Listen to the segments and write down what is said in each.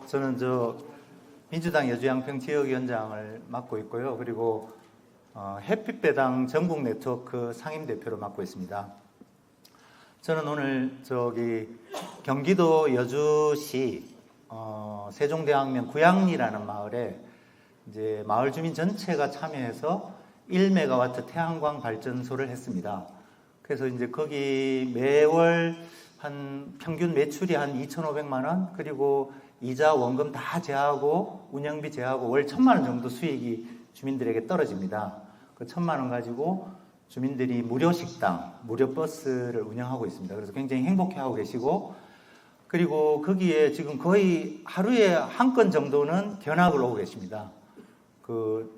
저는 민주당 여주양평 지역위원장을 맡고 있고요. 그리고 햇빛배당 전국 네트워크 상임대표를 맡고 있습니다. 저는 오늘 경기도 여주시 세종대왕면 구양리라는 마을에 이제 마을 주민 전체가 참여해서 1메가와트 태양광 발전소를 했습니다. 그래서 이제 거기 매월 한 평균 매출이 한 2,500만 원, 그리고 이자 원금 다 제하고 운영비 제하고 월 1,000만 원 정도 수익이 주민들에게 떨어집니다. 그 1,000만 원 가지고 주민들이 무료 식당, 무료 버스를 운영하고 있습니다. 그래서 굉장히 행복해하고 계시고, 그리고 거기에 지금 거의 하루에 한 건 정도는 견학을 오고 계십니다.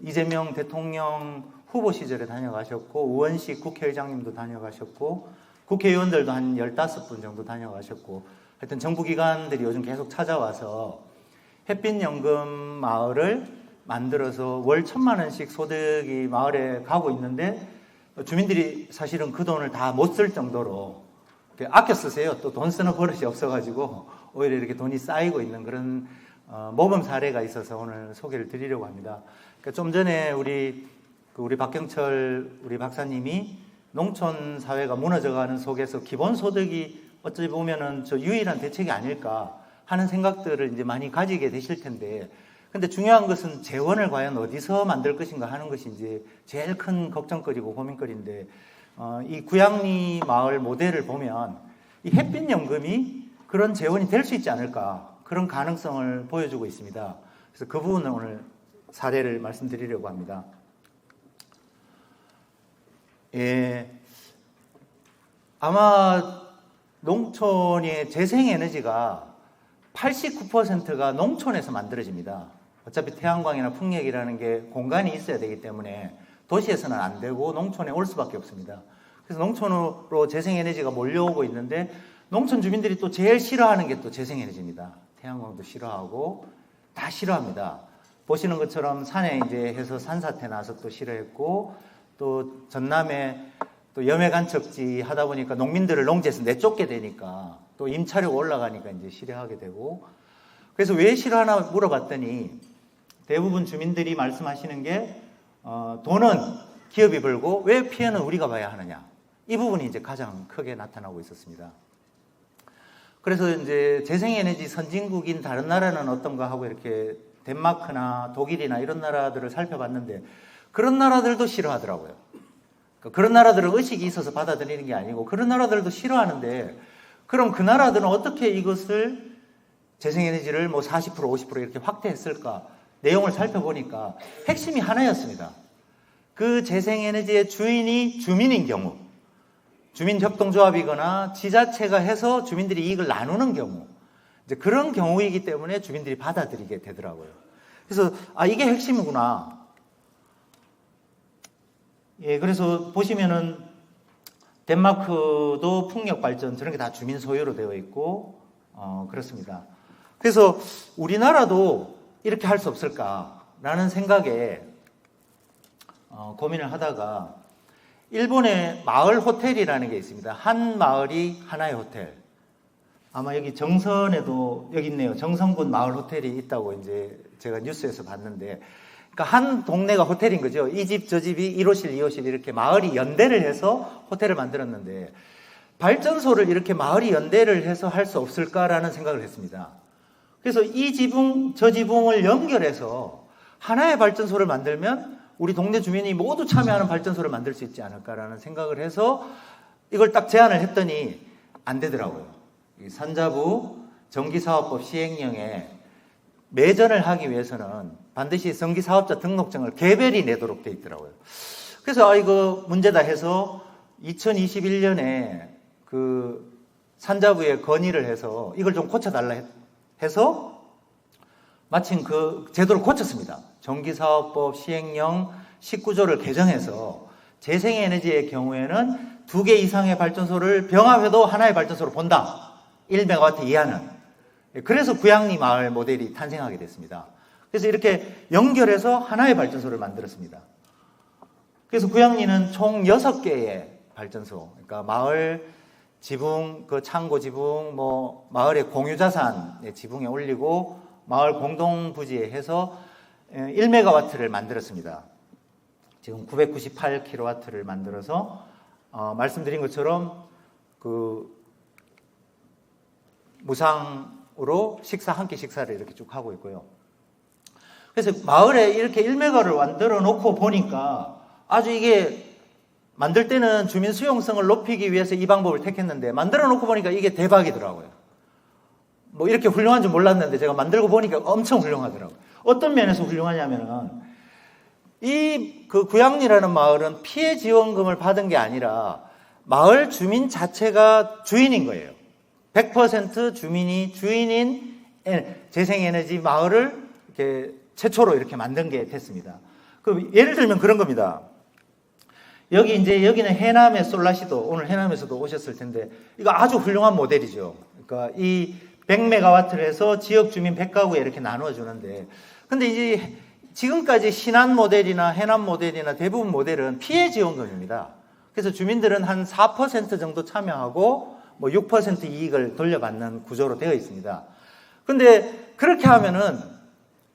이재명 대통령 후보 시절에 다녀가셨고, 우원식 국회의장님도 다녀가셨고, 국회의원들도 한 15분 정도 다녀가셨고, 하여튼 정부기관들이 요즘 계속 찾아와서 햇빛연금 마을을 만들어서 월 1,000만 원씩 소득이 마을에 가고 있는데, 주민들이 사실은 그 돈을 다 못 쓸 정도로 아껴 쓰세요. 또 돈 쓰는 버릇이 없어가지고 오히려 이렇게 돈이 쌓이고 있는 그런 모범 사례가 있어서 오늘 소개를 드리려고 합니다. 그러니까 좀 전에 우리 박경철 우리 박사님이 농촌 사회가 무너져가는 속에서 기본소득이 어찌 보면은 유일한 대책이 아닐까 하는 생각들을 이제 많이 가지게 되실 텐데, 근데 중요한 것은 재원을 과연 어디서 만들 것인가 하는 것이 이제 제일 큰 걱정거리고 고민거리인데, 이 구양리 마을 모델을 보면 이 햇빛연금이 그런 재원이 될 수 있지 않을까, 그런 가능성을 보여주고 있습니다. 그래서 그 부분을 오늘 사례를 말씀드리려고 합니다. 아마 농촌의 재생에너지가 89%가 농촌에서 만들어집니다. 어차피 태양광이나 풍력이라는 게 공간이 있어야 되기 때문에 도시에서는 안 되고 농촌에 올 수밖에 없습니다. 그래서 농촌으로 재생에너지가 몰려오고 있는데, 농촌 주민들이 또 제일 싫어하는 게 또 재생에너지입니다. 태양광도 싫어하고 다 싫어합니다. 보시는 것처럼 산에 이제 해서 산사태 나서 또 싫어했고, 또 전남에 또 염해간척지 하다 보니까 농민들을 농지에서 내쫓게 되니까 또 임차료가 올라가니까 이제 싫어하게 되고, 그래서 왜 싫어하나 물어봤더니 대부분 주민들이 말씀하시는 게 돈은 기업이 벌고 왜 피해는 우리가 봐야 하느냐, 이 부분이 이제 가장 크게 나타나고 있었습니다. 그래서 이제 재생에너지 선진국인 다른 나라는 어떤가 하고 이렇게 덴마크나 독일이나 이런 나라들을 살펴봤는데, 그런 나라들도 싫어하더라고요. 그런 나라들은 의식이 있어서 받아들이는 게 아니고 그런 나라들도 싫어하는데, 그럼 그 나라들은 어떻게 이것을 재생에너지를 40% 50% 이렇게 확대했을까? 내용을 살펴보니까 핵심이 하나였습니다. 그 재생에너지의 주인이 주민인 경우, 주민협동조합이거나 지자체가 해서 주민들이 이익을 나누는 경우, 이제 그런 경우이기 때문에 주민들이 받아들이게 되더라고요. 그래서 이게 핵심이구나. 그래서 보시면은 덴마크도 풍력 발전 저런 게 다 주민 소유로 되어 있고 그렇습니다. 그래서 우리나라도 이렇게 할 수 없을까라는 생각에 고민을 하다가 일본의 마을 호텔이라는 게 있습니다. 한 마을이 하나의 호텔. 아마 여기 정선에도 여기 있네요. 정선군 마을 호텔이 있다고 이제 제가 뉴스에서 봤는데, 그러니까 한 동네가 호텔인 거죠. 이 집 저 집이 1호실 2호실 이렇게 마을이 연대를 해서 호텔을 만들었는데, 발전소를 이렇게 마을이 연대를 해서 할 수 없을까라는 생각을 했습니다. 그래서 이 지붕 저 지붕을 연결해서 하나의 발전소를 만들면 우리 동네 주민이 모두 참여하는 발전소를 만들 수 있지 않을까라는 생각을 해서 이걸 딱 제안을 했더니 안 되더라고요. 이 산자부 전기사업법 시행령에 매전을 하기 위해서는 반드시 전기사업자 등록증을 개별이 내도록 돼 있더라고요. 그래서 이거 문제다 해서 2021년에 그 산자부에 건의를 해서 이걸 좀 고쳐달라 해서 마침 그 제도를 고쳤습니다. 전기사업법 시행령 19조를 개정해서 재생에너지의 경우에는 2개 이상의 발전소를 병합해도 하나의 발전소로 본다. 1메가와트 이하는. 그래서 구양리 마을 모델이 탄생하게 됐습니다. 그래서 이렇게 연결해서 하나의 발전소를 만들었습니다. 그래서 구양리는 총 6개의 발전소, 그러니까 마을 지붕, 그 창고 지붕, 마을의 공유자산의 지붕에 올리고 마을 공동부지에 해서 1메가와트를 만들었습니다. 지금 998kW를 만들어서 말씀드린 것처럼 그 무상으로 한 끼 식사를 이렇게 쭉 하고 있고요. 그래서 마을에 이렇게 1메가를 만들어 놓고 보니까 아주 이게 만들 때는 주민 수용성을 높이기 위해서 이 방법을 택했는데 만들어 놓고 보니까 이게 대박이더라고요. 뭐 이렇게 훌륭한 줄 몰랐는데 제가 만들고 보니까 엄청 훌륭하더라고요. 어떤 면에서 훌륭하냐면은 이 그 구양리라는 마을은 피해 지원금을 받은 게 아니라 마을 주민 자체가 주인인 거예요. 100% 주민이 주인인 재생에너지 마을을 이렇게 최초로 이렇게 만든 게 됐습니다. 그 예를 들면 그런 겁니다. 여기는 해남의 솔라시도, 오늘 해남에서도 오셨을 텐데, 이거 아주 훌륭한 모델이죠. 그러니까 이 100메가와트를 해서 지역 주민 100가구에 이렇게 나누어 주는데, 근데 이제 지금까지 신안 모델이나 해남 모델이나 대부분 모델은 피해 지원금입니다. 그래서 주민들은 한 4% 정도 참여하고, 뭐 6% 이익을 돌려받는 구조로 되어 있습니다. 근데 그렇게 하면은,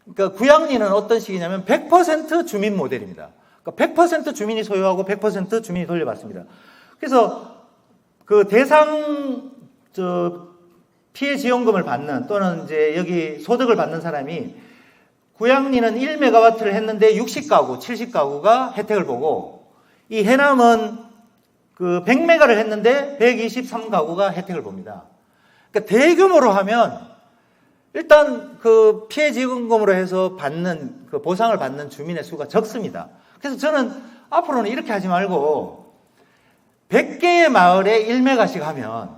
그러니까 구양리는 어떤 식이냐면 100% 주민 모델입니다. 그러니까 100% 주민이 소유하고 100% 주민이 돌려받습니다. 그래서 그 피해 지원금을 받는 또는 이제 여기 소득을 받는 사람이 구양리는 1메가와트를 했는데 60가구, 70가구가 혜택을 보고 이 해남은 그 100메가를 했는데 123가구가 혜택을 봅니다. 그러니까 대규모로 하면 일단 그 피해 지원금으로 해서 받는 그 보상을 받는 주민의 수가 적습니다. 그래서 저는 앞으로는 이렇게 하지 말고 100개의 마을에 1메가씩 하면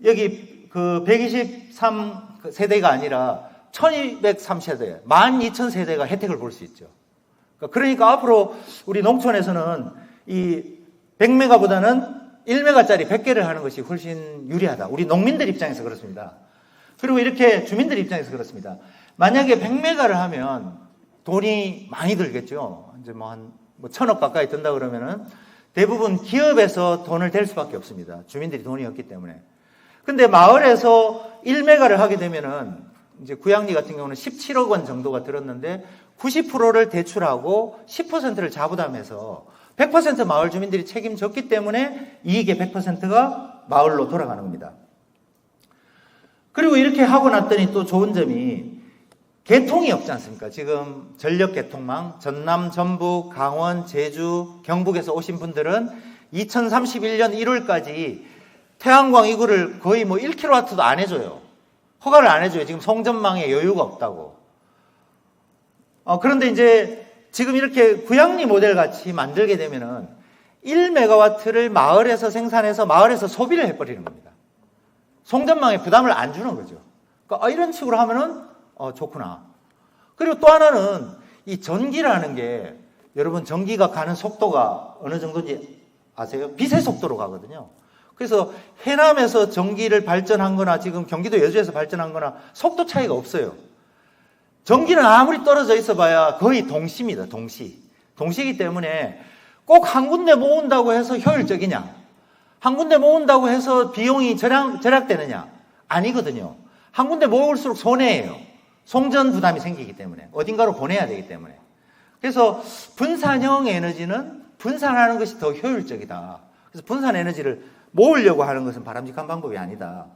여기 그 123세대가 아니라 1203세대, 12,000세대가 혜택을 볼 수 있죠. 그러니까 앞으로 우리 농촌에서는 이 100메가보다는 1메가짜리 100개를 하는 것이 훨씬 유리하다. 우리 농민들 입장에서 그렇습니다. 그리고 이렇게 주민들 입장에서 그렇습니다. 만약에 100메가를 하면 돈이 많이 들겠죠. 이제 뭐 한 1,000억 가까이 든다 그러면은 대부분 기업에서 돈을 댈 수밖에 없습니다. 주민들이 돈이 없기 때문에. 근데 마을에서 1메가를 하게 되면은 이제 구양리 같은 경우는 17억 원 정도가 들었는데 90%를 대출하고 10%를 자부담해서 100% 마을 주민들이 책임졌기 때문에 이익의 100%가 마을로 돌아가는 겁니다. 그리고 이렇게 하고 났더니 또 좋은 점이 개통이 없지 않습니까? 지금 전력 개통망, 전남, 전북, 강원, 제주, 경북에서 오신 분들은 2031년 1월까지 태양광 이거를 거의 뭐 1kW도 안 해줘요. 허가를 안 해줘요. 지금 송전망에 여유가 없다고. 그런데 이제 지금 이렇게 구양리 모델 같이 만들게 되면은 1메가와트를 마을에서 생산해서 마을에서 소비를 해버리는 겁니다. 송전망에 부담을 안 주는 거죠. 그러니까 이런 식으로 하면은 좋구나. 그리고 또 하나는 이 전기라는 게 여러분 전기가 가는 속도가 어느 정도인지 아세요? 빛의 속도로 가거든요. 그래서 해남에서 전기를 발전한 거나 지금 경기도 여주에서 발전한 거나 속도 차이가 없어요. 전기는 아무리 떨어져 있어 봐야 거의 동시입니다. 동시이기 때문에 꼭 한 군데 모은다고 해서 효율적이냐? 한 군데 모은다고 해서 비용이 절약되느냐? 아니거든요. 한 군데 모을수록 손해예요. 송전 부담이 생기기 때문에. 어딘가로 보내야 되기 때문에. 그래서 분산형 에너지는 분산하는 것이 더 효율적이다. 그래서 분산 에너지를 모으려고 하는 것은 바람직한 방법이 아니다.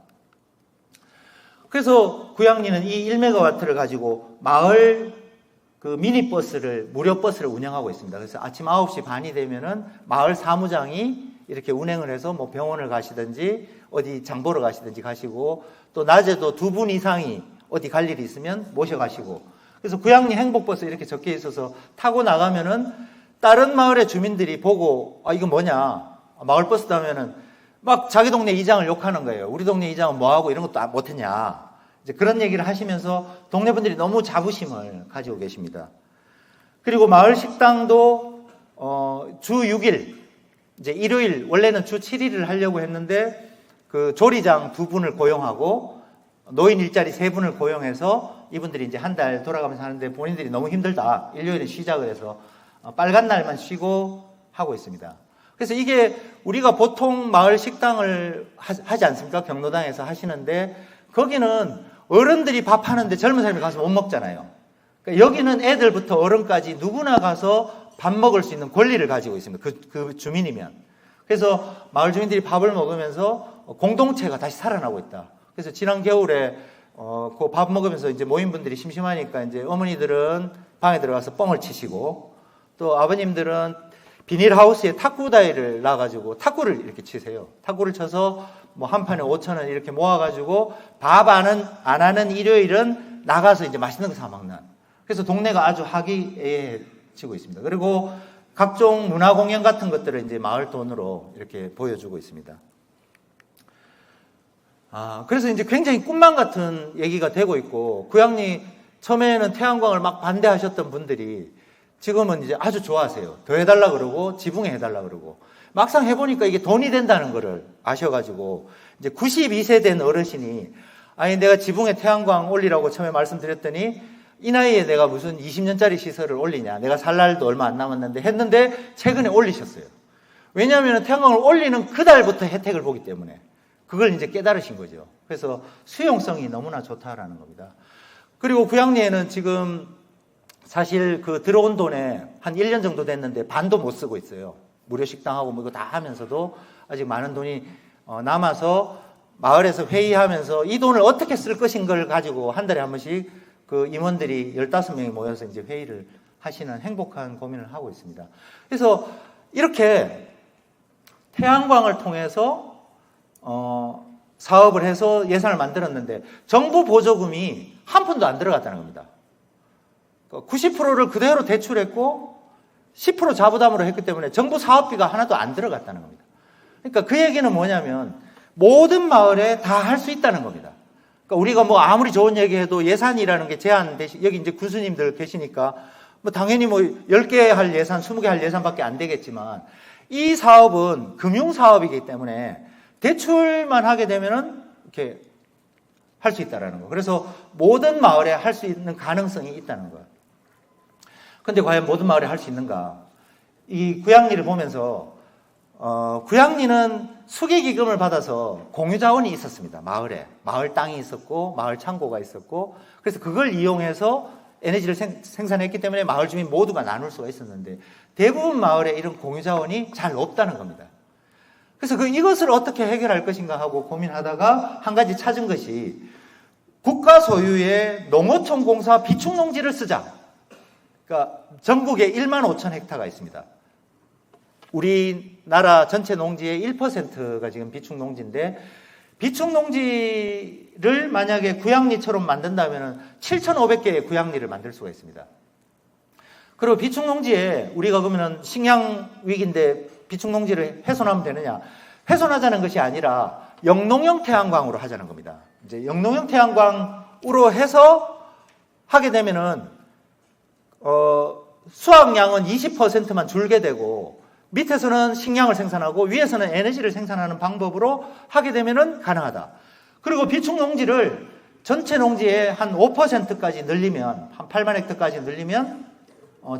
그래서 구양리는 이 1메가와트를 가지고 마을 그 미니버스를, 무료 버스를 운영하고 있습니다. 그래서 아침 9시 반이 되면은 마을 사무장이 이렇게 운행을 해서 뭐 병원을 가시든지 어디 장 보러 가시든지 가시고 또 낮에도 2분 이상이 어디 갈 일이 있으면 모셔가시고 그래서 구양리 행복버스 이렇게 적혀 있어서 타고 나가면은 다른 마을의 주민들이 보고 이거 뭐냐 마을버스 타면은 막 자기 동네 이장을 욕하는 거예요. 우리 동네 이장은 뭐하고 이런 것도 못했냐. 이제 그런 얘기를 하시면서 동네 분들이 너무 자부심을 가지고 계십니다. 그리고 마을 식당도 주 6일, 이제 일요일, 원래는 주 7일을 하려고 했는데 그 조리장 2분을 고용하고 노인 일자리 3분을 고용해서 이분들이 이제 한 달 돌아가면서 하는데 본인들이 너무 힘들다. 일요일에 시작을 해서 빨간 날만 쉬고 하고 있습니다. 그래서 이게 우리가 보통 마을 식당을 하지 않습니까? 경로당에서 하시는데 거기는 어른들이 밥 하는데 젊은 사람이 가서 못 먹잖아요. 그러니까 여기는 애들부터 어른까지 누구나 가서 밥 먹을 수 있는 권리를 가지고 있습니다. 그 주민이면. 그래서 마을 주민들이 밥을 먹으면서 공동체가 다시 살아나고 있다. 그래서 지난 겨울에 그 밥 먹으면서 이제 모임분들이 심심하니까 이제 어머니들은 방에 들어가서 뻥을 치시고 또 아버님들은 비닐하우스에 탁구 다이를 놔가지고 탁구를 이렇게 치세요. 탁구를 쳐서 뭐 한 판에 5,000원 이렇게 모아가지고 밥 안 하는 일요일은 나가서 이제 맛있는 거 사 먹는. 그래서 동네가 아주 화기애애해지고 있습니다. 그리고 각종 문화 공연 같은 것들을 이제 마을 돈으로 이렇게 보여주고 있습니다. 그래서 이제 굉장히 꿈만 같은 얘기가 되고 있고, 구양리 처음에는 태양광을 막 반대하셨던 분들이 지금은 이제 아주 좋아하세요. 더 해달라 그러고, 지붕에 해달라 그러고. 막상 해보니까 이게 돈이 된다는 거를 아셔가지고, 이제 92세 된 어르신이, 아니, 내가 지붕에 태양광 올리라고 처음에 말씀드렸더니, 이 나이에 내가 무슨 20년짜리 시설을 올리냐. 내가 살 날도 얼마 안 남았는데 했는데, 최근에 올리셨어요. 왜냐하면 태양광을 올리는 그 달부터 혜택을 보기 때문에. 그걸 이제 깨달으신 거죠. 그래서 수용성이 너무나 좋다라는 겁니다. 그리고 구양리에는 지금 사실 그 들어온 돈에 한 1년 정도 됐는데 반도 못 쓰고 있어요. 무료 식당하고 뭐 이거 다 하면서도 아직 많은 돈이 남아서 마을에서 회의하면서 이 돈을 어떻게 쓸 것인 걸 가지고 한 달에 한 번씩 그 임원들이 15명이 모여서 이제 회의를 하시는 행복한 고민을 하고 있습니다. 그래서 이렇게 태양광을 통해서 사업을 해서 예산을 만들었는데 정부 보조금이 한 푼도 안 들어갔다는 겁니다. 90%를 그대로 대출했고 10% 자부담으로 했기 때문에 정부 사업비가 하나도 안 들어갔다는 겁니다. 그러니까 그 얘기는 뭐냐면 모든 마을에 다 할 수 있다는 겁니다. 그러니까 우리가 뭐 아무리 좋은 얘기해도 예산이라는 게 제한되시, 여기 이제 군수님들 계시니까 뭐 당연히 뭐 10개 할 예산, 20개 할 예산밖에 안 되겠지만 이 사업은 금융사업이기 때문에 대출만 하게 되면은 이렇게 할 수 있다라는 거. 그래서 모든 마을에 할 수 있는 가능성이 있다는 거예요. 근데 과연 모든 마을에 할 수 있는가? 이 구양리를 보면서 구양리는 수기기금을 받아서 공유자원이 있었습니다. 마을에. 마을 땅이 있었고 마을 창고가 있었고 그래서 그걸 이용해서 에너지를 생산했기 때문에 마을 주민 모두가 나눌 수가 있었는데 대부분 마을에 이런 공유자원이 잘 없다는 겁니다. 그래서 이것을 어떻게 해결할 것인가 하고 고민하다가 한 가지 찾은 것이 국가 소유의 농어촌공사 비축농지를 쓰자. 그러니까 전국에 1만 5천 헥타가 있습니다. 우리나라 전체 농지의 1%가 지금 비축농지인데 비축농지를 만약에 구양리처럼 만든다면 7,500개의 구양리를 만들 수가 있습니다. 그리고 비축농지에 우리가 그러면 식량 위기인데 비축농지를 훼손하면 되느냐? 훼손하자는 것이 아니라 영농형 태양광으로 하자는 겁니다. 이제 영농형 태양광으로 해서 하게 되면은 수확량은 20%만 줄게 되고 밑에서는 식량을 생산하고 위에서는 에너지를 생산하는 방법으로 하게 되면은 가능하다. 그리고 비축농지를 전체 농지의 한 5%까지 늘리면 한 8만 헥타까지 늘리면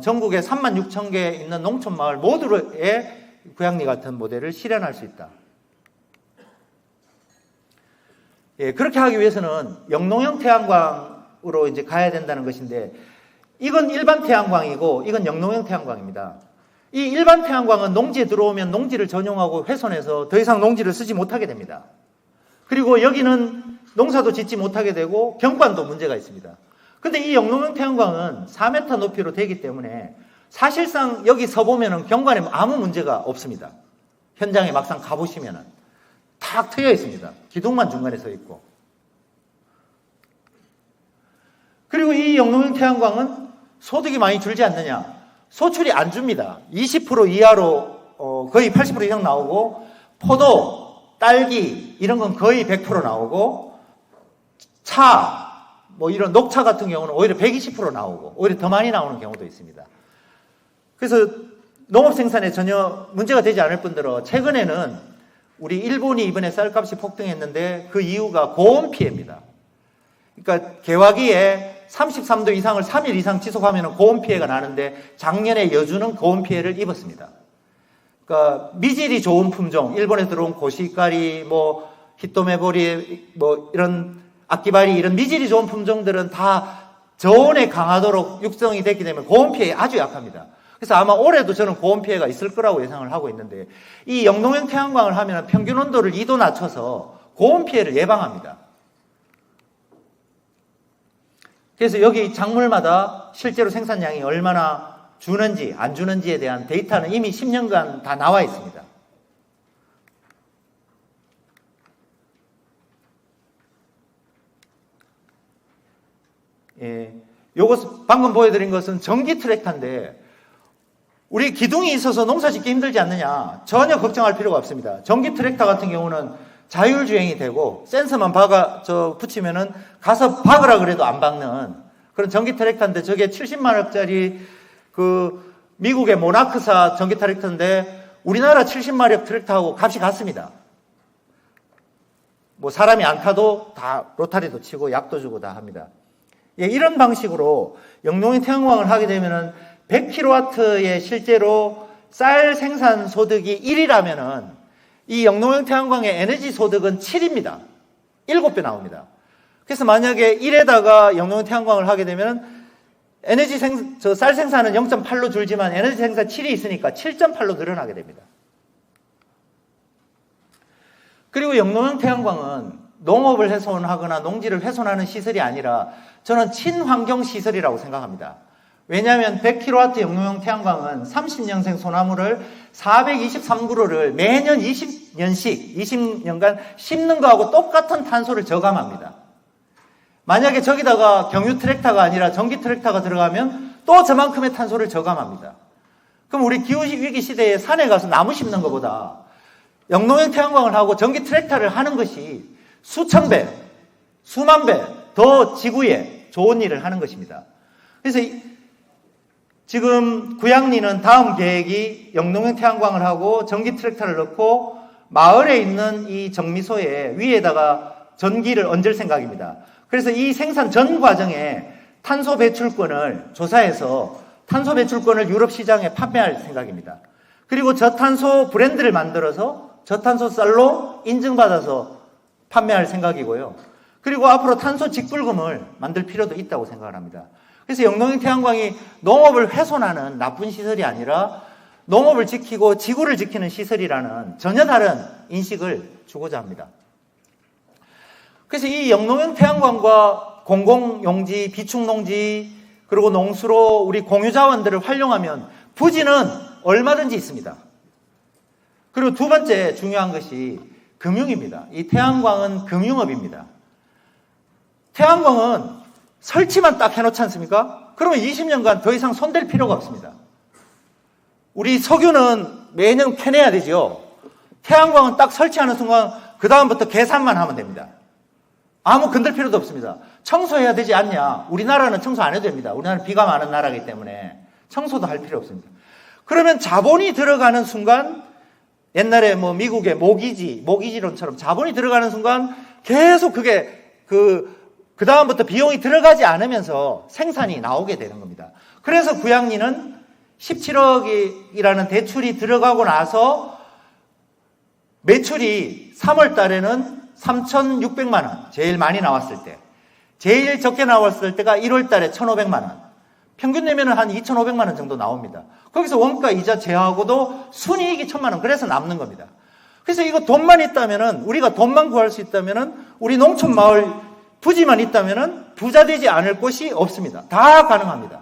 전국에 3만 6천 개 있는 농촌 마을 모두의 구양리 같은 모델을 실현할 수 있다. 예, 그렇게 하기 위해서는 영농형 태양광으로 이제 가야 된다는 것인데 이건 일반 태양광이고 이건 영농형 태양광입니다. 이 일반 태양광은 농지에 들어오면 농지를 전용하고 훼손해서 더 이상 농지를 쓰지 못하게 됩니다. 그리고 여기는 농사도 짓지 못하게 되고 경관도 문제가 있습니다. 근데 이 영농형 태양광은 4m 높이로 되기 때문에 사실상 여기 서보면은 경관에 아무 문제가 없습니다. 현장에 막상 가보시면은 탁 트여 있습니다. 기둥만 중간에 서 있고. 그리고 이 영농형 태양광은 소득이 많이 줄지 않느냐? 소출이 안 줍니다. 20% 이하로 거의 80% 이상 나오고 포도, 딸기 이런 건 거의 100% 나오고 차, 뭐 이런 녹차 같은 경우는 오히려 120% 나오고 오히려 더 많이 나오는 경우도 있습니다. 그래서 농업 생산에 전혀 문제가 되지 않을 뿐더러 최근에는 우리 일본이 이번에 쌀값이 폭등했는데 그 이유가 고온 피해입니다. 그러니까 개화기에 33도 이상을 3일 이상 지속하면 고온 피해가 나는데 작년에 여주는 고온 피해를 입었습니다. 그러니까 미질이 좋은 품종, 일본에 들어온 고시까리, 뭐 히토메보리, 뭐 이런 악기발이 이런 미질이 좋은 품종들은 다 저온에 강하도록 육성이 됐기 때문에 고온 피해에 아주 약합니다. 그래서 아마 올해도 저는 고온 피해가 있을 거라고 예상을 하고 있는데, 이 영농형 태양광을 하면 평균 온도를 2도 낮춰서 고온 피해를 예방합니다. 그래서 여기 작물마다 실제로 생산량이 얼마나 주는지 안 주는지에 대한 데이터는 이미 10년간 다 나와 있습니다. 예, 요것 방금 보여드린 것은 전기 트랙터인데, 우리 기둥이 있어서 농사 짓기 힘들지 않느냐? 전혀 걱정할 필요가 없습니다. 전기 트랙터 같은 경우는 자율주행이 되고 센서만 붙이면은 가서 박으라 그래도 안 박는 그런 전기 트랙터인데, 저게 70만 원짜리 그 미국의 모나크사 전기 트랙터인데 우리나라 70마력 트랙터하고 값이 같습니다. 뭐 사람이 안 타도 다 로타리도 치고 약도 주고 다 합니다. 예, 이런 방식으로 영농형 태양광을 하게 되면은 100kW의 실제로 쌀 생산 소득이 1이라면은 이 영농형 태양광의 에너지 소득은 7입니다. 7배 나옵니다. 그래서 만약에 1에다가 영농형 태양광을 하게 되면 쌀 생산은 0.8로 줄지만 에너지 생산 7이 있으니까 7.8로 늘어나게 됩니다. 그리고 영농형 태양광은 농업을 훼손하거나 농지를 훼손하는 시설이 아니라 저는 친환경 시설이라고 생각합니다. 왜냐하면 100kW 영농형 태양광은 30년생 소나무를 423그루를 매년 20년간 심는 거하고 똑같은 탄소를 저감합니다. 만약에 저기다가 경유 트랙터가 아니라 전기 트랙터가 들어가면 또 저만큼의 탄소를 저감합니다. 그럼 우리 기후위기 시대에 산에 가서 나무 심는 것보다 영농형 태양광을 하고 전기 트랙터를 하는 것이 수천 배, 수만 배 더 지구에 좋은 일을 하는 것입니다. 그래서 지금 구양리는 다음 계획이 영농형 태양광을 하고 전기 트랙터를 넣고 마을에 있는 이 정미소에 위에다가 전기를 얹을 생각입니다. 그래서 이 생산 전 과정에 탄소 배출권을 조사해서 탄소 배출권을 유럽 시장에 판매할 생각입니다. 그리고 저탄소 브랜드를 만들어서 저탄소 쌀로 인증받아서 판매할 생각이고요. 그리고 앞으로 탄소 직불금을 만들 필요도 있다고 생각을 합니다. 그래서 영농형 태양광이 농업을 훼손하는 나쁜 시설이 아니라 농업을 지키고 지구를 지키는 시설이라는 전혀 다른 인식을 주고자 합니다. 그래서 이 영농형 태양광과 공공용지, 비축농지, 그리고 농수로 우리 공유자원들을 활용하면 부지는 얼마든지 있습니다. 그리고 두 번째 중요한 것이 금융입니다. 이 태양광은 금융업입니다. 태양광은 설치만 딱 해놓지 않습니까? 그러면 20년간 더 이상 손댈 필요가 없습니다. 우리 석유는 매년 캐내야 되죠. 태양광은 딱 설치하는 순간 그 다음부터 계산만 하면 됩니다. 아무 건들 필요도 없습니다. 청소해야 되지 않냐? 우리나라는 청소 안 해도 됩니다. 우리나라는 비가 많은 나라이기 때문에 청소도 할 필요 없습니다. 그러면 자본이 들어가는 순간, 옛날에 뭐 미국의 모기지론처럼 자본이 들어가는 순간 계속 그게 그 다음부터 비용이 들어가지 않으면서 생산이 나오게 되는 겁니다. 그래서 구양리는 17억이라는 대출이 들어가고 나서 매출이 3월 달에는 3,600만 원, 제일 많이 나왔을 때. 제일 적게 나왔을 때가 1월 달에 1,500만 원. 평균 내면은 한 2,500만 원 정도 나옵니다. 거기서 원가 이자 제하고도 순이익이 1,000만 원. 그래서 남는 겁니다. 그래서 이거 돈만 있다면은, 우리가 돈만 구할 수 있다면은, 우리 농촌 마을 부지만 있다면은 부자 되지 않을 곳이 없습니다. 다 가능합니다.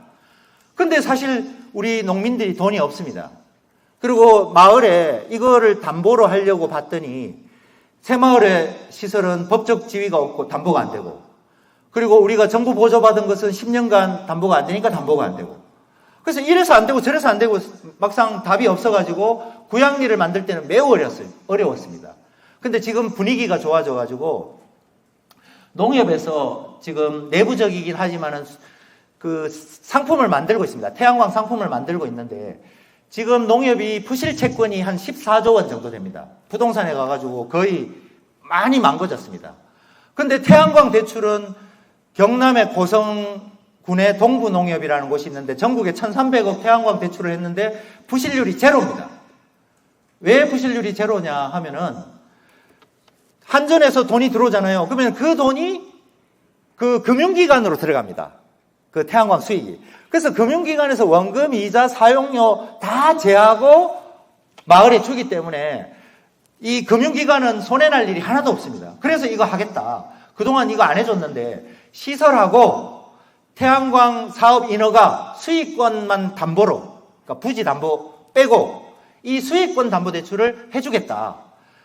근데 사실 우리 농민들이 돈이 없습니다. 그리고 마을에 이거를 담보로 하려고 봤더니 새마을의 시설은 법적 지위가 없고 담보가 안 되고, 그리고 우리가 정부 보조받은 것은 10년간 담보가 안 되니까 담보가 안 되고, 그래서 이래서 안 되고 저래서 안 되고 막상 답이 없어가지고 구양리를 만들 때는 매우 어려웠습니다. 근데 지금 분위기가 좋아져가지고 농협에서 지금 내부적이긴 하지만은 그 상품을 만들고 있습니다. 태양광 상품을 만들고 있는데, 지금 농협이 부실 채권이 한 14조 원 정도 됩니다. 부동산에 가가지고 거의 많이 망가졌습니다. 근데 태양광 대출은 경남의 고성군의 동부농협이라는 곳이 있는데 전국에 1,300억 태양광 대출을 했는데 부실률이 제로입니다. 왜 부실률이 제로냐 하면은 한전에서 돈이 들어오잖아요. 그러면 그 돈이 그 금융기관으로 들어갑니다. 그 태양광 수익이. 그래서 금융기관에서 원금, 이자, 사용료 다 제하고 마을에 주기 때문에 이 금융기관은 손해날 일이 하나도 없습니다. 그래서 이거 하겠다. 그동안 이거 안 해줬는데 시설하고 태양광 사업 인허가 수익권만 담보로, 그러니까 부지 담보 빼고 이 수익권 담보 대출을 해주겠다.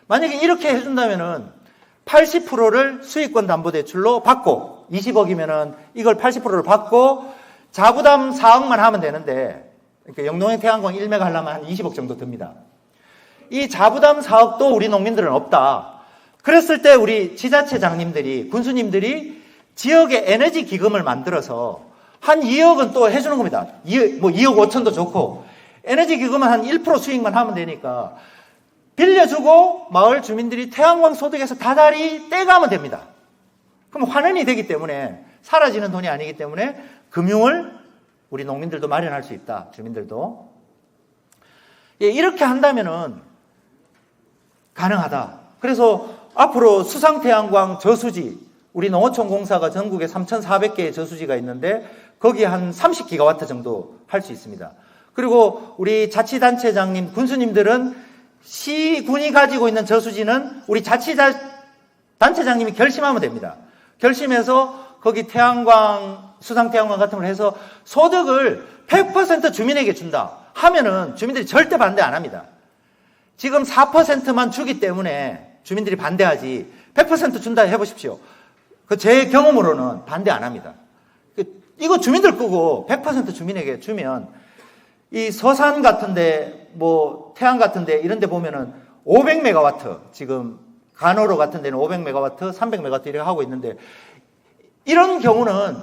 만약에 이렇게 해준다면은 80%를 수익권 담보 대출로 받고 20억이면은 이걸 80%를 받고 자부담 4억만 하면 되는데, 그러니까 영동의 태양광 1메가 하려면 한 20억 정도 듭니다. 이 자부담 4억도 우리 농민들은 없다. 그랬을 때 우리 지자체장님들이, 군수님들이 지역의 에너지 기금을 만들어서 한 2억은 또 해주는 겁니다. 2억 5천도 좋고, 에너지 기금은 한 1% 수익만 하면 되니까 빌려주고 마을 주민들이 태양광 소득에서 다달이 떼가면 됩니다. 그럼 환원이 되기 때문에 사라지는 돈이 아니기 때문에 금융을 우리 농민들도 마련할 수 있다. 주민들도. 예, 이렇게 한다면은 가능하다. 그래서 앞으로 수상태양광 저수지, 우리 농어촌공사가 전국에 3,400개의 저수지가 있는데 거기에 한 30기가와트 정도 할 수 있습니다. 그리고 우리 자치단체장님, 군수님들은 시군이 가지고 있는 저수지는 우리 자치단체장님이 결심하면 됩니다. 결심해서 거기 태양광, 수상태양광 같은 걸 해서 소득을 100% 주민에게 준다 하면은 주민들이 절대 반대 안 합니다. 지금 4%만 주기 때문에 주민들이 반대하지 100% 준다 해보십시오. 그 제 경험으로는 반대 안 합니다. 이거 주민들 끄고 100% 주민에게 주면 이 서산 같은데 뭐 태안 같은데 이런 데 보면은 500메가와트, 지금 간호로 같은 데는 500메가와트, 300메가와트 이렇게 하고 있는데 이런 경우는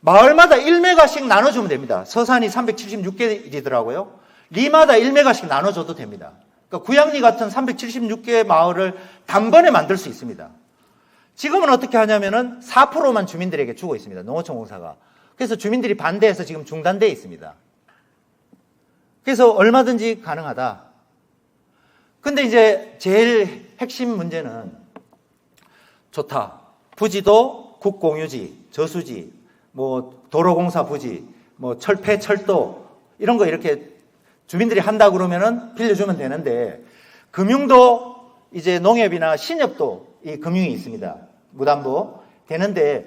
마을마다 1메가씩 나눠주면 됩니다. 서산이 376개이더라고요. 리마다 1메가씩 나눠줘도 됩니다. 그러니까 구양리 같은 376개 마을을 단번에 만들 수 있습니다. 지금은 어떻게 하냐면은 4%만 주민들에게 주고 있습니다. 농어촌공사가. 그래서 주민들이 반대해서 지금 중단되어 있습니다. 그래서 얼마든지 가능하다. 근데 이제 제일 핵심 문제는 좋다. 부지도 국공유지, 저수지, 뭐 도로공사 부지, 뭐 폐철도 이런 거 이렇게 주민들이 한다 그러면은 빌려주면 되는데 금융도 이제 농협이나 신협도 이 금융이 있습니다. 무담보 되는데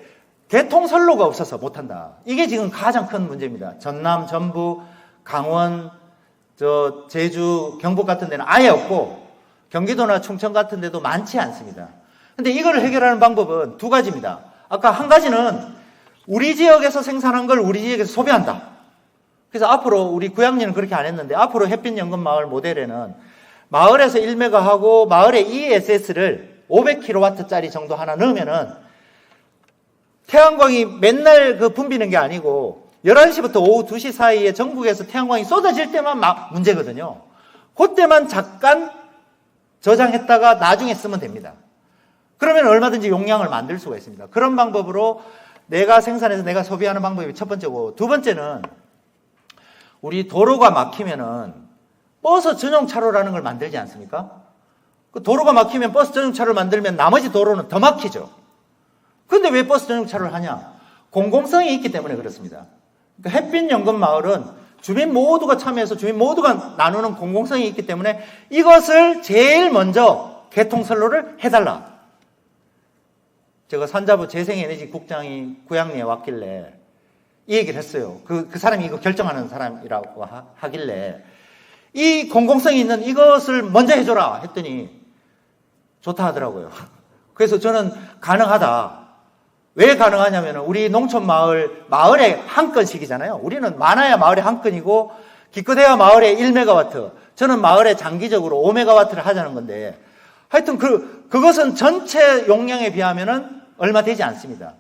개통선로가 없어서 못한다. 이게 지금 가장 큰 문제입니다. 전남, 전북, 강원, 제주, 경북 같은 데는 아예 없고 경기도나 충청 같은 데도 많지 않습니다. 근데 이걸 해결하는 방법은 두 가지입니다. 아까 한 가지는 우리 지역에서 생산한 걸 우리 지역에서 소비한다. 그래서 앞으로 우리 구양리는 그렇게 안 했는데 앞으로 햇빛연금마을 모델에는 마을에서 1메가 하고 마을에 ESS를 500kW짜리 정도 하나 넣으면은 태양광이 맨날 붐비는 게 아니고 11시부터 오후 2시 사이에 전국에서 태양광이 쏟아질 때만 문제거든요. 그때만 잠깐 저장했다가 나중에 쓰면 됩니다. 그러면 얼마든지 용량을 만들 수가 있습니다. 그런 방법으로 내가 생산해서 내가 소비하는 방법이 첫 번째고, 두 번째는 우리 도로가 막히면은 버스 전용 차로라는 걸 만들지 않습니까? 그 도로가 막히면 버스 전용 차로를 만들면 나머지 도로는 더 막히죠. 근데 왜 버스 전용 차로를 하냐? 공공성이 있기 때문에 그렇습니다. 그러니까 햇빛연금마을은 주민 모두가 참여해서 주민 모두가 나누는 공공성이 있기 때문에 이것을 제일 먼저 개통선로를 해달라. 제가 산자부 재생에너지국장이 구양리에 왔길래 이 얘기를 했어요. 그 사람이 이거 결정하는 사람이라고 하길래 이 공공성이 있는 이것을 먼저 해줘라 했더니 좋다 하더라고요. 그래서 저는 가능하다. 왜 가능하냐면 우리 농촌 마을에 한 건씩이잖아요. 우리는 많아야 마을에 한 건이고 기껏해야 마을에 1메가와트. 저는 마을에 장기적으로 5메가와트를 하자는 건데 하여튼 그것은 전체 용량에 비하면은 얼마 되지 않습니다.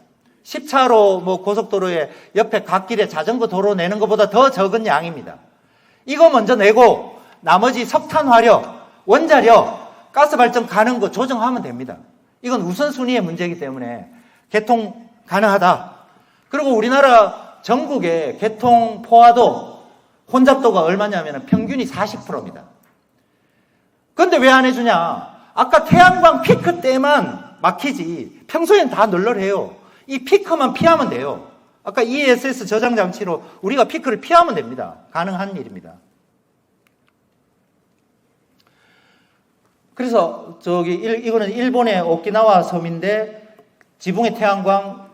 10차로 뭐 고속도로에 옆에 갓길에 자전거 도로 내는 것보다 더 적은 양입니다. 이거 먼저 내고 나머지 석탄 화력, 원자력, 가스 발전 가는 거 조정하면 됩니다. 이건 우선순위의 문제이기 때문에 개통 가능하다. 그리고 우리나라 전국의 개통 포화도 혼잡도가 얼마냐면 평균이 40%입니다. 그런데 왜 안 해주냐? 아까 태양광 피크 때만 막히지 평소엔 다 널널해요. 이 피크만 피하면 돼요. 아까 ESS 저장 장치로 우리가 피크를 피하면 됩니다. 가능한 일입니다. 그래서 이거는 일본의 오키나와 섬인데 지붕에 태양광,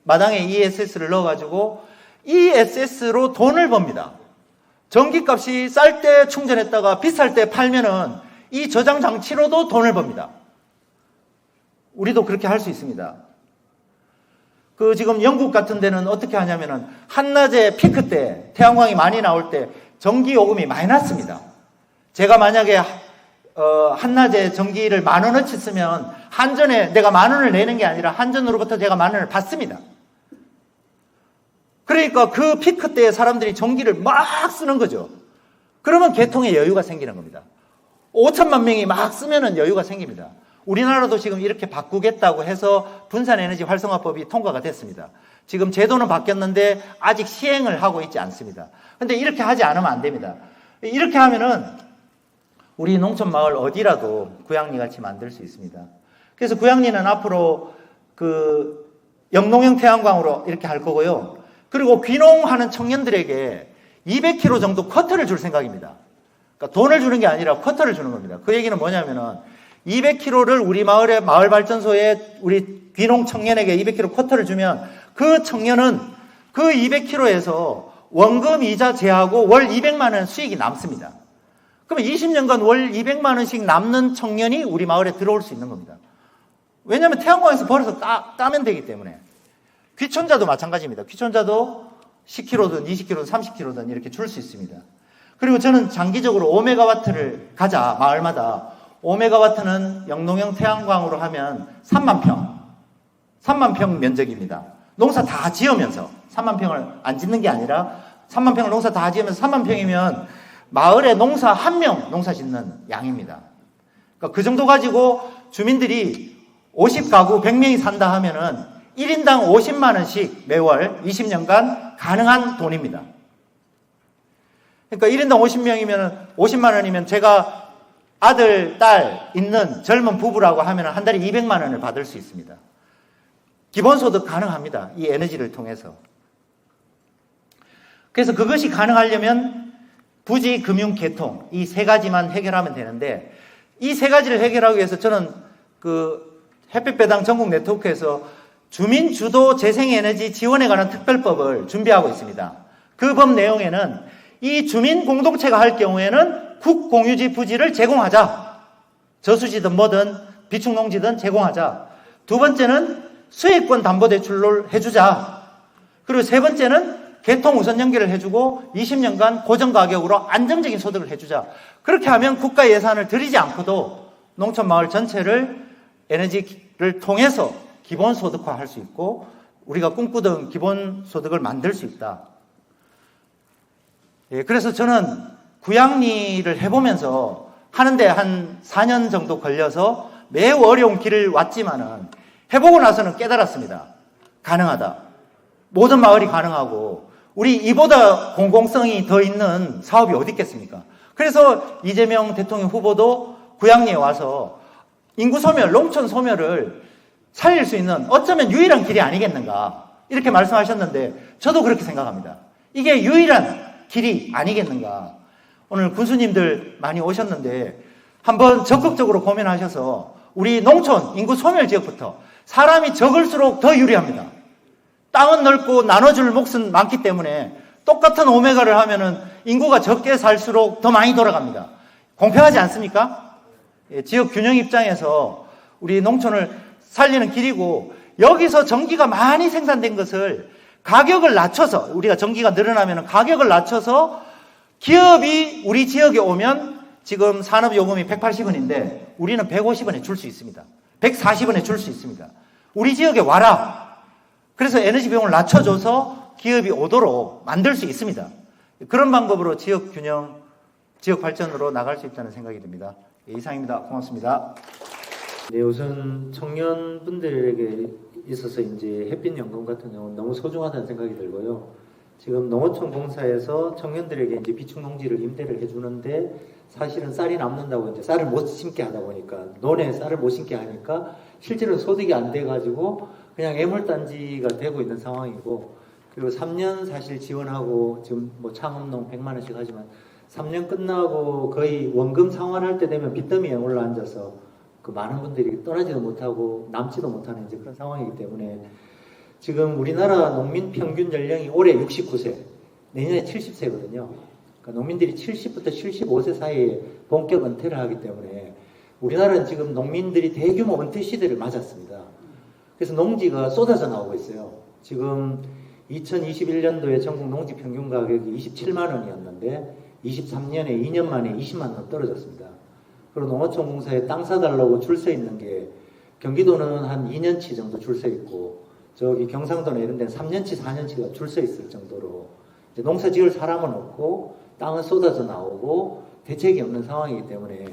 마당에 ESS를 넣어가지고 ESS로 돈을 법니다. 전기값이 쌀 때 충전했다가 비쌀 때 팔면은 이 저장 장치로도 돈을 법니다. 우리도 그렇게 할 수 있습니다. 지금 영국 같은 데는 어떻게 하냐면은 한낮에 피크 때 태양광이 많이 나올 때 전기 요금이 많이 낮습니다. 제가 만약에 한낮에 전기를 10,000원어치 쓰면 한전에 내가 10,000원을 내는 게 아니라 한전으로부터 제가 10,000원을 받습니다. 그러니까 그 피크 때에 사람들이 전기를 막 쓰는 거죠. 그러면 개통에 여유가 생기는 겁니다. 5천만 명이 막 쓰면은 여유가 생깁니다. 우리나라도 지금 이렇게 바꾸겠다고 해서 분산에너지 활성화법이 통과가 됐습니다. 지금 제도는 바뀌었는데 아직 시행을 하고 있지 않습니다. 근데 이렇게 하지 않으면 안 됩니다. 이렇게 하면은 우리 농촌 마을 어디라도 구양리 같이 만들 수 있습니다. 그래서 구양리는 앞으로 영농형 태양광으로 이렇게 할 거고요. 그리고 귀농하는 청년들에게 200kg 정도 쿼터를 줄 생각입니다. 그러니까 돈을 주는 게 아니라 쿼터를 주는 겁니다. 그 얘기는 뭐냐면은 200kg를 우리 마을의 마을발전소에 우리 귀농 청년에게 200kg 쿼터를 주면 그 청년은 그 200kg에서 원금 이자 제하고 월 200만 원 수익이 남습니다. 그러면 20년간 월 200만 원씩 남는 청년이 우리 마을에 들어올 수 있는 겁니다. 왜냐하면 태양광에서 벌어서 따면 되기 때문에. 귀촌자도 마찬가지입니다. 귀촌자도 10kg든 20kg든 30kg든 이렇게 줄 수 있습니다. 그리고 저는 장기적으로 5메가와트를 가자, 마을마다. 5메가와트는 영농형 태양광으로 하면 3만 평 면적입니다. 농사 다 지으면서 3만 평을 안 짓는 게 아니라 3만 평을 농사 다 지으면서 3만 평이면 마을에 농사 1명 농사 짓는 양입니다. 그러니까 그 정도 가지고 주민들이 50가구 100명이 산다 하면은 1인당 50만 원씩 매월 20년간 가능한 돈입니다. 그러니까 1인당 50명이면 50만 원이면 제가 아들, 딸 있는 젊은 부부라고 하면 한 달에 200만 원을 받을 수 있습니다. 기본소득 가능합니다. 이 에너지를 통해서. 그래서 그것이 가능하려면 부지, 금융, 개통 이 세 가지만 해결하면 되는데 이 세 가지를 해결하기 위해서 저는 햇빛배당 전국 네트워크에서 주민 주도 재생에너지 지원에 관한 특별법을 준비하고 있습니다. 그 법 내용에는 이 주민 공동체가 할 경우에는 국공유지 부지를 제공하자. 저수지든 뭐든 비축농지든 제공하자. 두 번째는 수익권 담보대출을 해주자. 그리고 세 번째는 개통 우선 연계를 해주고 20년간 고정가격으로 안정적인 소득을 해주자. 그렇게 하면 국가 예산을 들이지 않고도 농촌 마을 전체를 에너지를 통해서 기본소득화할 수 있고 우리가 꿈꾸던 기본소득을 만들 수 있다. 그래서 저는 구양리를 해보면서 하는데 한 4년 정도 걸려서 매우 어려운 길을 왔지만은 해보고 나서는 깨달았습니다. 가능하다. 모든 마을이 가능하고 우리 이보다 공공성이 더 있는 사업이 어디 있겠습니까? 그래서 이재명 대통령 후보도 구양리에 와서 인구 소멸, 농촌 소멸을 살릴 수 있는 어쩌면 유일한 길이 아니겠는가 이렇게 말씀하셨는데 저도 그렇게 생각합니다. 이게 유일한 길이 아니겠는가. 오늘 군수님들 많이 오셨는데 한번 적극적으로 고민하셔서 우리 농촌 인구 소멸 지역부터 사람이 적을수록 더 유리합니다. 땅은 넓고 나눠줄 몫은 많기 때문에 똑같은 오메가를 하면은 인구가 적게 살수록 더 많이 돌아갑니다. 공평하지 않습니까? 지역 균형 입장에서 우리 농촌을 살리는 길이고 여기서 전기가 많이 생산된 것을 가격을 낮춰서 우리가 전기가 늘어나면 가격을 낮춰서 기업이 우리 지역에 오면 지금 산업요금이 180원인데 우리는 150원에 줄 수 있습니다. 140원에 줄 수 있습니다. 우리 지역에 와라. 그래서 에너지 비용을 낮춰줘서 기업이 오도록 만들 수 있습니다. 그런 방법으로 지역 균형, 지역 발전으로 나갈 수 있다는 생각이 듭니다. 이상입니다. 고맙습니다. 네, 우선 청년분들에게 있어서 이제 햇빛연금 같은 경우는 너무 소중하다는 생각이 들고요. 지금 농어촌 공사에서 청년들에게 이제 비축농지를 임대를 해주는데 사실은 쌀이 남는다고 이제 쌀을 못 심게 하다 보니까 논에 쌀을 못 심게 하니까 실제로 소득이 안 돼가지고 그냥 애물단지가 되고 있는 상황이고, 그리고 3년 사실 지원하고 지금 뭐 창업농 100만 원씩 하지만 3년 끝나고 거의 원금 상환할 때 되면 빚더미에 올라앉아서 그 많은 분들이 떠나지도 못하고 남지도 못하는 이제 그런 상황이기 때문에 지금 우리나라 농민 평균 연령이 올해 69세, 내년에 70세거든요. 그러니까 농민들이 70부터 75세 사이에 본격 은퇴를 하기 때문에 우리나라는 지금 농민들이 대규모 은퇴 시대를 맞았습니다. 그래서 농지가 쏟아져 나오고 있어요. 지금 2021년도에 전국 농지 평균 가격이 27만 원이었는데 23년에 2년 만에 20만 원 떨어졌습니다. 그리고 농어촌 공사에 땅 사달라고 줄 서 있는 게 경기도는 한 2년치 정도 줄 서 있고 저기 경상도나 이런 데는 3년치, 4년치가 줄 서 있을 정도로 이제 농사 지을 사람은 없고 땅은 쏟아져 나오고 대책이 없는 상황이기 때문에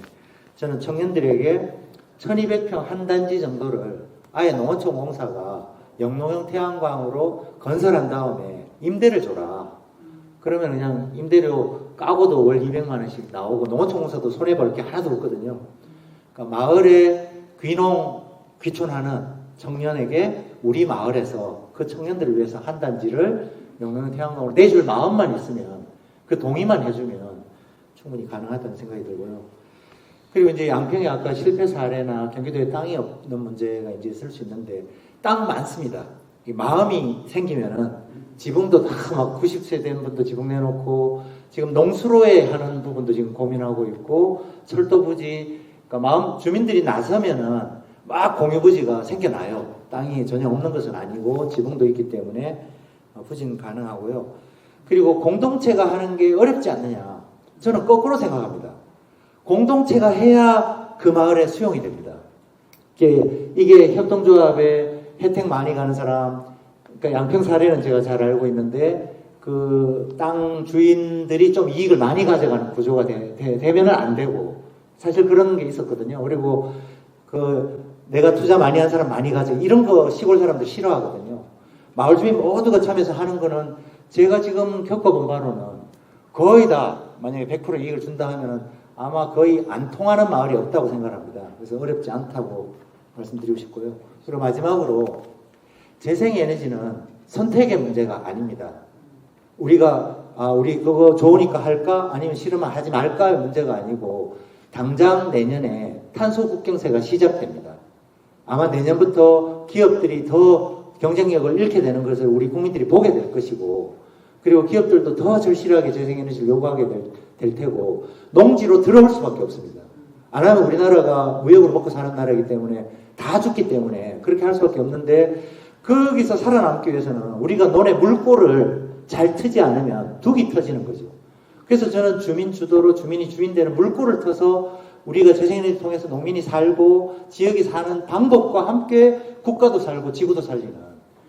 저는 청년들에게 1200평 한 단지 정도를 아예 농어촌 공사가 영농형 태양광으로 건설한 다음에 임대를 줘라. 그러면 그냥 임대료 까고도 월 200만 원씩 나오고 농어촌 공사도 손해볼 게 하나도 없거든요. 그러니까 마을에 귀촌하는 청년에게 우리 마을에서 그 청년들을 위해서 한 단지를 영농형 태양광으로 내줄 마음만 있으면 그 동의만 해주면 충분히 가능하다는 생각이 들고요. 그리고 이제 양평이 아까 실패 사례나 경기도에 땅이 없는 문제가 이제 있을 수 있는데 땅 많습니다. 이 마음이 생기면은 지붕도 다 막 90세 된 분도 지붕 내놓고 지금 농수로에 하는 부분도 지금 고민하고 있고 철도 부지, 그러니까 주민들이 나서면은 막 공유 부지가 생겨나요. 땅이 전혀 없는 것은 아니고 지붕도 있기 때문에 부지는 가능하고요. 그리고 공동체가 하는 게 어렵지 않느냐? 저는 거꾸로 생각합니다. 공동체가 해야 그 마을에 수용이 됩니다. 이게 협동조합에 혜택 많이 가는 사람, 그러니까 양평 사례는 제가 잘 알고 있는데 그 땅 주인들이 좀 이익을 많이 가져가는 구조가 되면은 안 되고 사실 그런 게 있었거든요. 그리고 내가 투자 많이 한 사람 많이 가져 이런 거 시골 사람들 싫어하거든요. 마을 주민 모두가 참여해서 하는 거는 제가 지금 겪어본 바로는 거의 다 만약에 100% 이익을 준다 하면은 아마 거의 안 통하는 마을이 없다고 생각합니다. 그래서 어렵지 않다고 말씀드리고 싶고요. 그리고 마지막으로 재생에너지는 선택의 문제가 아닙니다. 우리 그거 좋으니까 할까? 아니면 싫으면 하지 말까의 문제가 아니고 당장 내년에 탄소 국경세가 시작됩니다. 아마 내년부터 기업들이 더 경쟁력을 잃게 되는 것을 우리 국민들이 보게 될 것이고 그리고 기업들도 더 절실하게 재생에너지를 요구하게 될 테고 농지로 들어올 수밖에 없습니다. 안 하면 우리나라가 무역으로 먹고 사는 나라이기 때문에 다 죽기 때문에 그렇게 할 수밖에 없는데 거기서 살아남기 위해서는 우리가 논에 물꼬를 잘 트지 않으면 둑이 터지는 거죠. 그래서 저는 주민 주도로 주민이 주인되는 물꼬를 터서 우리가 재생에너지 통해서 농민이 살고 지역이 사는 방법과 함께 국가도 살고 지구도 살리는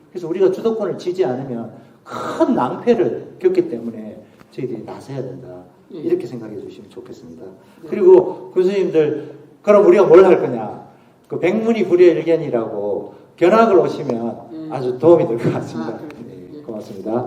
그래서 우리가 주도권을 쥐지 않으면 큰 낭패를 겪기 때문에 저희들이 나서야 된다. 이렇게 생각해 주시면 좋겠습니다. 그리고 교수님들 그럼 우리가 뭘 할 거냐. 그 백문이불여일견이라고 견학을 오시면 아주 도움이 될 것 같습니다. 네, 고맙습니다.